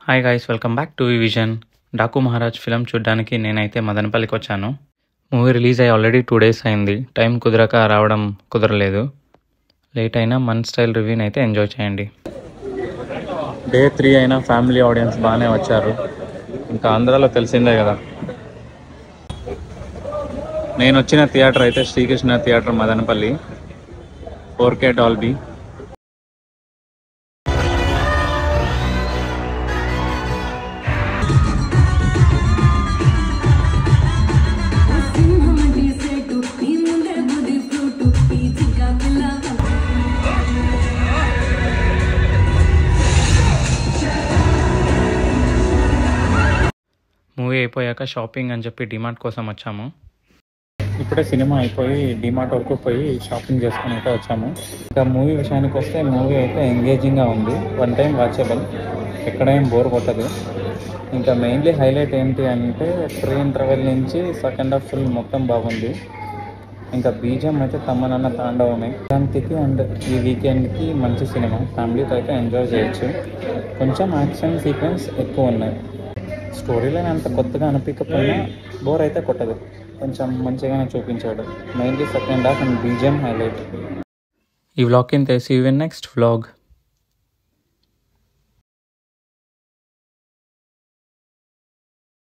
Hi guys, welcome back to vision. Daaku Maharaj film చూడడానికి నేనైతే మదనపల్లికి వచ్చాను. మూవీ రిలీజ్ అయ్యి ఆల్రెడీ 2 days అయింది. టైం కుదరక రావడం కుదరలేదు. లేట్ అయినా మన స్టైల్ రివ్యూని అయితే ఎంజాయ్ చేయండి. డే 3 అయినా ఫ్యామిలీ ఆడియన్స్ బాగానే వచ్చారు. ఇంకా ఆంధ్రాలో తెలిసిందే కదా. నేను వచ్చిన థియేటర్ అయితే Srikrishna theatre Madanapalle, 4K Dolby. Movie అయిపోయాక షాపింగ్ అని చెప్పి డిమార్ట్ కోసం వచ్చాము. ఇప్పుడే సినిమా అయిపోయి డిమార్ట్ వరకు పోయి షాపింగ్ చేసుకుని అయితే వచ్చాము. ఇంకా మూవీ విషయానికి వస్తే మూవీ అయితే ఎంగేజింగ్గా ఉంది. 1 time వాచబుల్, ఎక్కడేం బోర్ కొట్టదు. ఇంకా మెయిన్లీ హైలైట్ ఏంటి అంటే ట్రైన్ ట్రావెల్ నుంచి సెకండ్ హాఫ్ ఫుల్ మొత్తం బాగుంది. ఇంకా బీజం అయితే తమ్మనన్న తాండవమే. దానికి అండ్ ఈ వీకెండ్కి మంచి సినిమా, ఫ్యామిలీతో అయితే ఎంజాయ్ చేయొచ్చు. కొంచెం యాక్షన్ సీక్వెన్స్ ఎక్కువ ఉన్నాయి. స్టోరీ లైన్ అంత కొత్తగా అనిపించకపోయినా బోర్ అయితే కొట్టదు. కొంచెం మంచిగానే చూపించాడు. Mainly second half and BGM highlight. ఈ వ్లాగ్ కింద see you in next vlog.